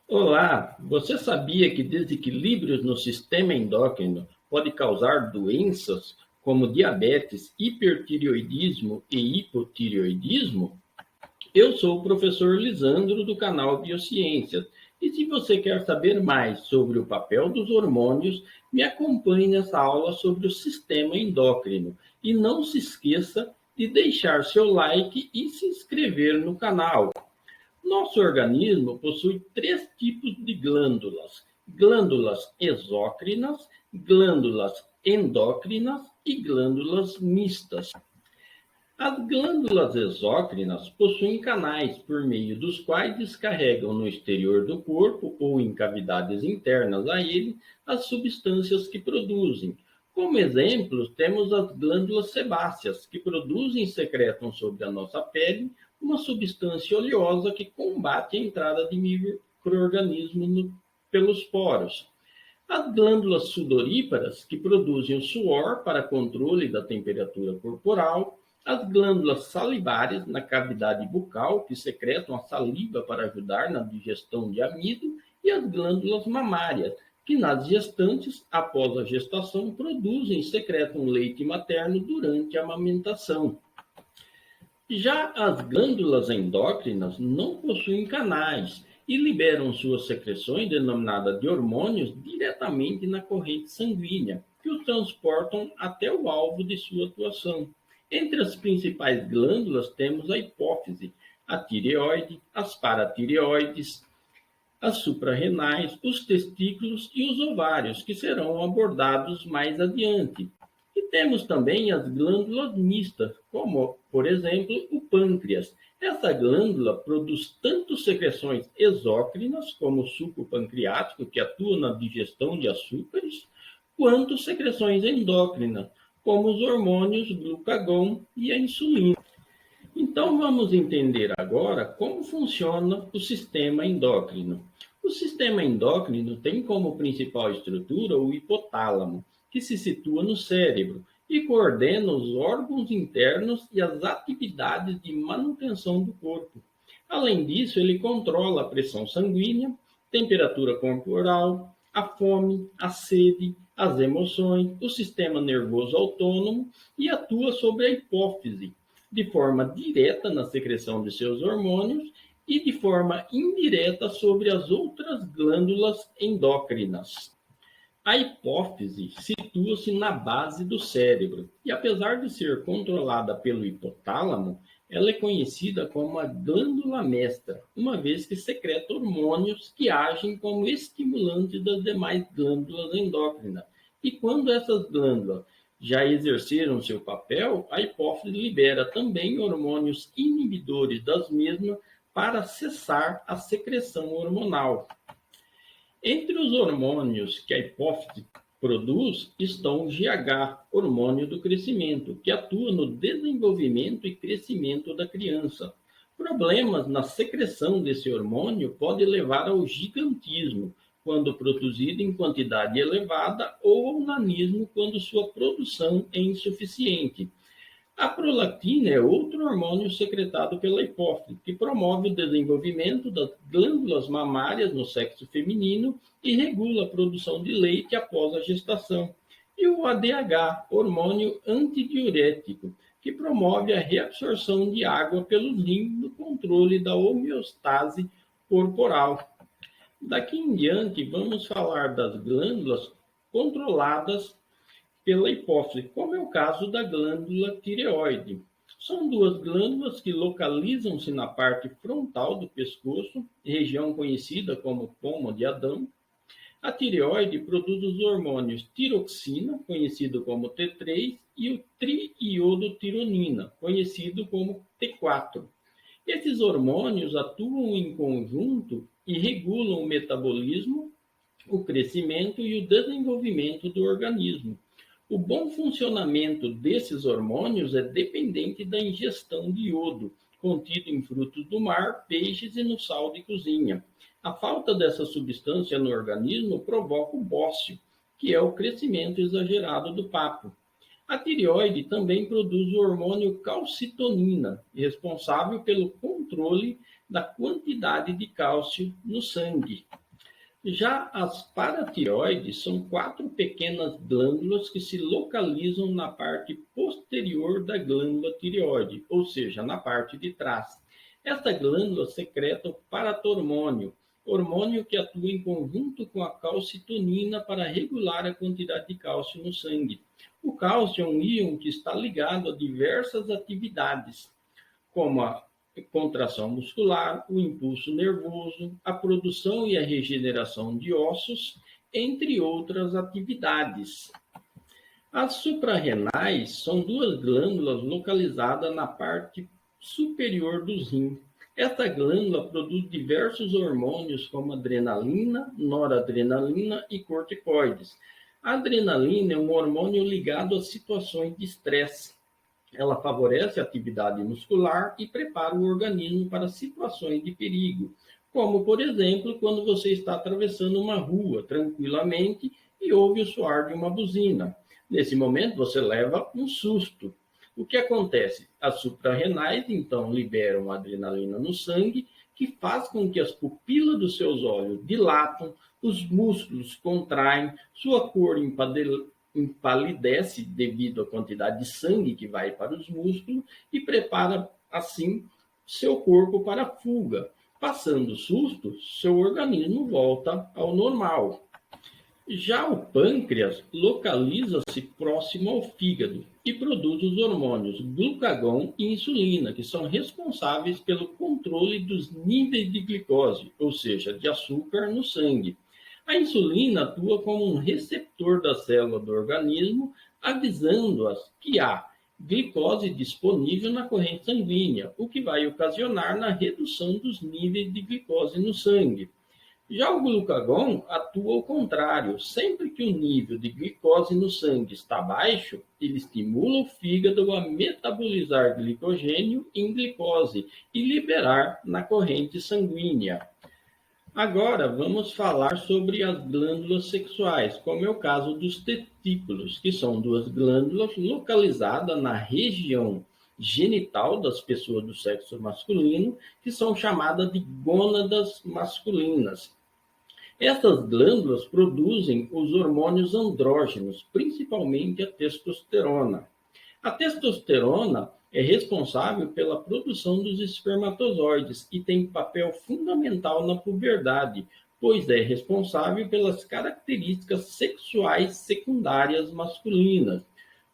Olá, você sabia que desequilíbrios no sistema endócrino podem causar doenças como diabetes, hipertireoidismo e hipotireoidismo? Eu sou o professor Lisandro do canal Biociências e se você quer saber mais sobre o papel dos hormônios, me acompanhe nessa aula sobre o sistema endócrino e não se esqueça de deixar seu like e se inscrever no canal. Nosso organismo possui três tipos de glândulas: glândulas exócrinas, glândulas endócrinas e glândulas mistas. As glândulas exócrinas possuem canais por meio dos quais descarregam no exterior do corpo ou em cavidades internas a ele as substâncias que produzem. Como exemplos, temos as glândulas sebáceas, que produzem e secretam sobre a nossa pele uma substância oleosa que combate a entrada de micro-organismos pelos poros. As glândulas sudoríparas, que produzem o suor para controle da temperatura corporal, as glândulas salivares na cavidade bucal, que secretam a saliva para ajudar na digestão de amido, e as glândulas mamárias, que nas gestantes, após a gestação, produzem e secretam leite materno durante a amamentação. Já as glândulas endócrinas não possuem canais e liberam suas secreções, denominadas de hormônios, diretamente na corrente sanguínea, que os transportam até o alvo de sua atuação. Entre as principais glândulas temos a hipófise, a tireoide, as paratireoides, as suprarrenais, os testículos e os ovários, que serão abordados mais adiante. E temos também as glândulas mistas, como, por exemplo, o pâncreas. Essa glândula produz tanto secreções exócrinas, como o suco pancreático, que atua na digestão de açúcares, quanto secreções endócrinas, como os hormônios glucagon e a insulina. Então vamos entender agora como funciona o sistema endócrino. O sistema endócrino tem como principal estrutura o hipotálamo, que se situa no cérebro e coordena os órgãos internos e as atividades de manutenção do corpo. Além disso, ele controla a pressão sanguínea, temperatura corporal, a fome, a sede, as emoções, o sistema nervoso autônomo e atua sobre a hipófise, de forma direta na secreção de seus hormônios e de forma indireta sobre as outras glândulas endócrinas. A hipófise situa-se na base do cérebro e, apesar de ser controlada pelo hipotálamo, ela é conhecida como a glândula mestra, uma vez que secreta hormônios que agem como estimulantes das demais glândulas endócrinas. E quando essas glândulas já exerceram seu papel, a hipófise libera também hormônios inibidores das mesmas para cessar a secreção hormonal. Entre os hormônios que a hipófise produz estão o GH, hormônio do crescimento, que atua no desenvolvimento e crescimento da criança. Problemas na secreção desse hormônio podem levar ao gigantismo, quando produzido em quantidade elevada, ou ao nanismo, quando sua produção é insuficiente. A prolactina é outro hormônio secretado pela hipófise, que promove o desenvolvimento das glândulas mamárias no sexo feminino e regula a produção de leite após a gestação. E o ADH, hormônio antidiurético, que promove a reabsorção de água pelos rins no controle da homeostase corporal. Daqui em diante, vamos falar das glândulas controladas pela hipófise, como é o caso da glândula tireoide. São duas glândulas que localizam-se na parte frontal do pescoço, região conhecida como pomo de Adão. A tireoide produz os hormônios tiroxina, conhecido como T3, e o triiodotironina, conhecido como T4. Esses hormônios atuam em conjunto e regulam o metabolismo, o crescimento e o desenvolvimento do organismo. O bom funcionamento desses hormônios é dependente da ingestão de iodo, contido em frutos do mar, peixes e no sal de cozinha. A falta dessa substância no organismo provoca o bócio, que é o crescimento exagerado do papo. A tireoide também produz o hormônio calcitonina, responsável pelo controle da quantidade de cálcio no sangue. Já as paratireoides são 4 pequenas glândulas que se localizam na parte posterior da glândula tireoide, ou seja, na parte de trás. Esta glândula secreta o paratormônio, hormônio que atua em conjunto com a calcitonina para regular a quantidade de cálcio no sangue. O cálcio é um íon que está ligado a diversas atividades, como a contração muscular, o impulso nervoso, a produção e a regeneração de ossos, entre outras atividades. As suprarrenais são 2 glândulas localizadas na parte superior dos rins. Esta glândula produz diversos hormônios como adrenalina, noradrenalina e corticoides. A adrenalina é um hormônio ligado a situações de estresse. Ela favorece a atividade muscular e prepara o organismo para situações de perigo, como, por exemplo, quando você está atravessando uma rua tranquilamente e ouve o soar de uma buzina. Nesse momento, você leva um susto. O que acontece? As suprarrenais, então, liberam adrenalina no sangue, que faz com que as pupilas dos seus olhos dilatam, os músculos contraem, sua cor empalidece devido à quantidade de sangue que vai para os músculos e prepara, assim, seu corpo para a fuga. Passando o susto, seu organismo volta ao normal. Já o pâncreas localiza-se próximo ao fígado e produz os hormônios glucagon e insulina, que são responsáveis pelo controle dos níveis de glicose, ou seja, de açúcar no sangue. A insulina atua como um receptor da célula do organismo, avisando-as que há glicose disponível na corrente sanguínea, o que vai ocasionar na redução dos níveis de glicose no sangue. Já o glucagon atua ao contrário. Sempre que o nível de glicose no sangue está baixo, ele estimula o fígado a metabolizar glicogênio em glicose e liberar na corrente sanguínea. Agora vamos falar sobre as glândulas sexuais, como é o caso dos testículos, que são 2 glândulas localizadas na região genital das pessoas do sexo masculino, que são chamadas de gônadas masculinas. Essas glândulas produzem os hormônios andrógenos, principalmente a testosterona. A testosterona é responsável pela produção dos espermatozoides e tem papel fundamental na puberdade, pois é responsável pelas características sexuais secundárias masculinas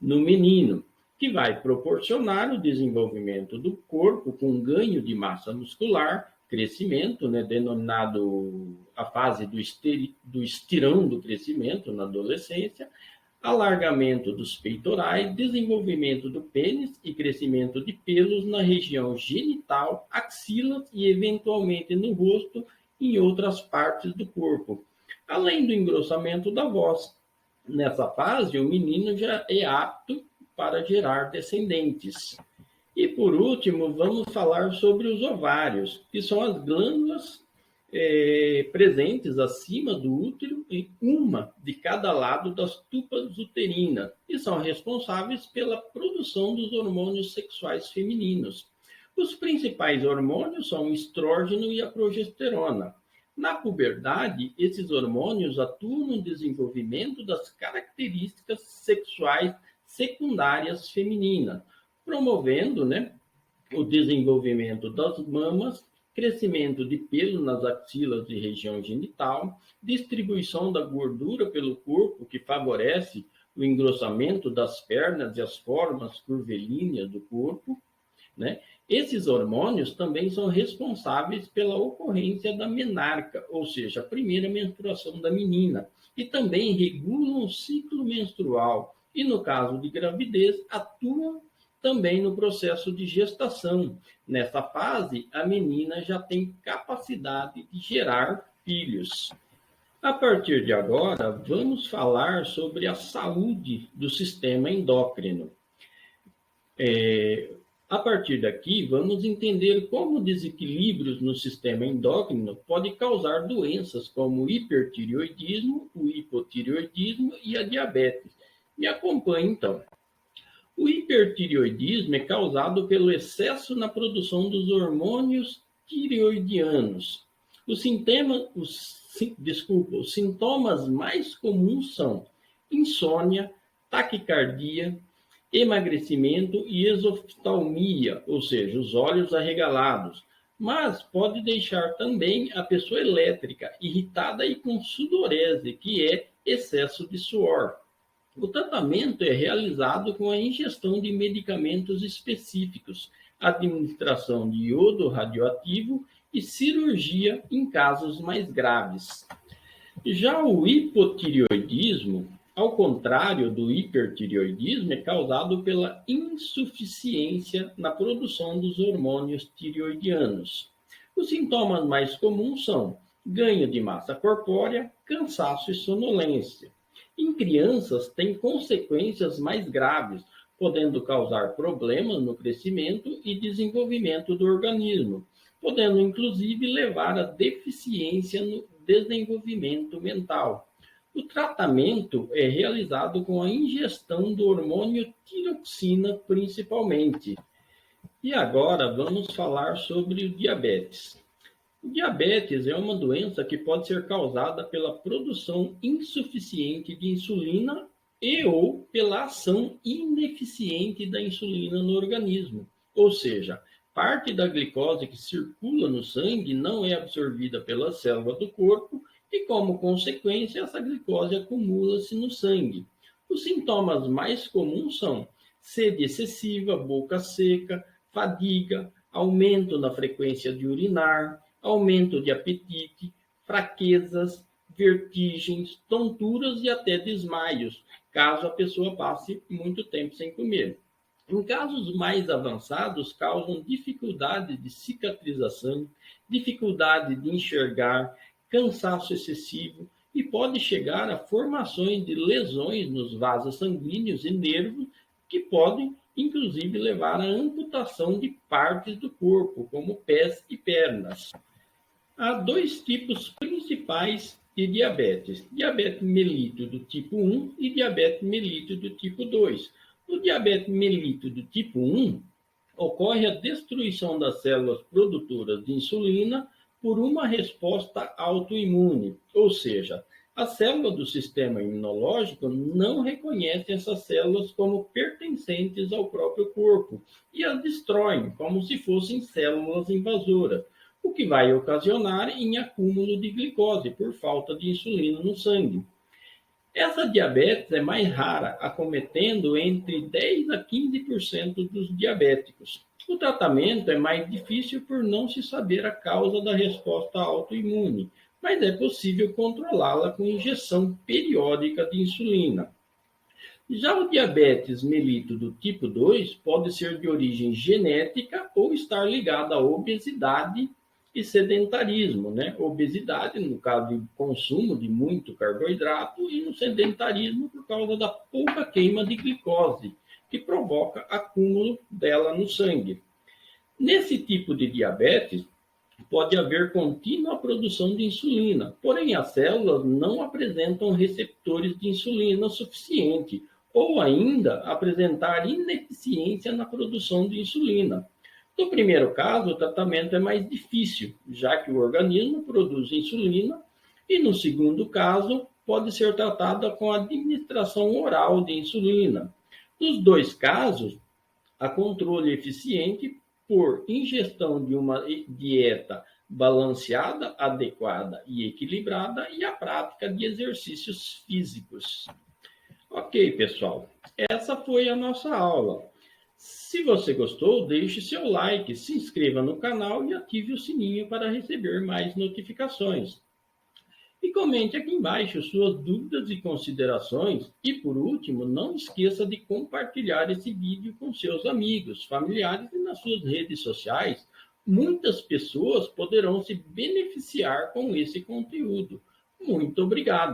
no menino, que vai proporcionar o desenvolvimento do corpo com ganho de massa muscular, crescimento, denominado a fase do estirão do crescimento na adolescência, alargamento dos peitorais, desenvolvimento do pênis e crescimento de pelos na região genital, axilas e, eventualmente, no rosto e em outras partes do corpo, além do engrossamento da voz. Nessa fase, o menino já é apto para gerar descendentes. E, por último, vamos falar sobre os ovários, que são as glândulas presentes acima do útero em uma de cada lado das tupas uterinas e são responsáveis pela produção dos hormônios sexuais femininos. Os principais hormônios são o estrógeno e a progesterona. Na puberdade, esses hormônios atuam no desenvolvimento das características sexuais secundárias femininas, promovendo, o desenvolvimento das mamas, crescimento de pelo nas axilas e região genital, distribuição da gordura pelo corpo, que favorece o engrossamento das pernas e as formas curvilíneas do corpo. Esses hormônios também são responsáveis pela ocorrência da menarca, ou seja, a primeira menstruação da menina, e também regulam o ciclo menstrual e, no caso de gravidez, atuam também no processo de gestação. Nessa fase, a menina já tem capacidade de gerar filhos. A partir de agora, vamos falar sobre a saúde do sistema endócrino. A partir daqui, vamos entender como desequilíbrios no sistema endócrino podem causar doenças como o hipertireoidismo, o hipotireoidismo e a diabetes. Me acompanhe, então. O hipertireoidismo é causado pelo excesso na produção dos hormônios tireoidianos. Os sintomas mais comuns são insônia, taquicardia, emagrecimento e exoftalmia, ou seja, os olhos arregalados, mas pode deixar também a pessoa elétrica, irritada e com sudorese, que é excesso de suor. O tratamento é realizado com a ingestão de medicamentos específicos, administração de iodo radioativo e cirurgia em casos mais graves. Já o hipotireoidismo, ao contrário do hipertireoidismo, é causado pela insuficiência na produção dos hormônios tireoidianos. Os sintomas mais comuns são ganho de massa corpórea, cansaço e sonolência. Em crianças, tem consequências mais graves, podendo causar problemas no crescimento e desenvolvimento do organismo, podendo inclusive levar a deficiência no desenvolvimento mental. O tratamento é realizado com a ingestão do hormônio tiroxina, principalmente. E agora vamos falar sobre o diabetes. O diabetes é uma doença que pode ser causada pela produção insuficiente de insulina e ou pela ação ineficiente da insulina no organismo. Ou seja, parte da glicose que circula no sangue não é absorvida pelas células do corpo e, como consequência, essa glicose acumula-se no sangue. Os sintomas mais comuns são sede excessiva, boca seca, fadiga, aumento na frequência de urinar, aumento de apetite, fraquezas, vertigens, tonturas e até desmaios, caso a pessoa passe muito tempo sem comer. Em casos mais avançados, causam dificuldade de cicatrização, dificuldade de enxergar, cansaço excessivo e pode chegar a formações de lesões nos vasos sanguíneos e nervos que podem, inclusive, levar à amputação de partes do corpo, como pés e pernas. Há dois tipos principais de diabetes: diabetes mellitus do tipo 1 e diabetes mellitus do tipo 2. No diabetes mellitus do tipo 1, ocorre a destruição das células produtoras de insulina por uma resposta autoimune, ou seja, as células do sistema imunológico não reconhecem essas células como pertencentes ao próprio corpo e as destroem como se fossem células invasoras, o que vai ocasionar em acúmulo de glicose por falta de insulina no sangue. Essa diabetes é mais rara, acometendo entre 10 a 15% dos diabéticos. O tratamento é mais difícil por não se saber a causa da resposta autoimune, mas é possível controlá-la com injeção periódica de insulina. Já o diabetes mellitus do tipo 2 pode ser de origem genética ou estar ligado à obesidade e sedentarismo, né? Obesidade, no caso de consumo de muito carboidrato, e no sedentarismo por causa da pouca queima de glicose, que provoca acúmulo dela no sangue. Nesse tipo de diabetes, pode haver contínua produção de insulina, porém as células não apresentam receptores de insulina suficiente, ou ainda apresentar ineficiência na produção de insulina. No primeiro caso, o tratamento é mais difícil, já que o organismo produz insulina, e no segundo caso, pode ser tratada com administração oral de insulina. Nos dois casos, há controle eficiente por ingestão de uma dieta balanceada, adequada e equilibrada e a prática de exercícios físicos. Ok, pessoal, essa foi a nossa aula. Se você gostou, deixe seu like, se inscreva no canal e ative o sininho para receber mais notificações. E comente aqui embaixo suas dúvidas e considerações. E por último, não esqueça de compartilhar esse vídeo com seus amigos, familiares e nas suas redes sociais. Muitas pessoas poderão se beneficiar com esse conteúdo. Muito obrigado.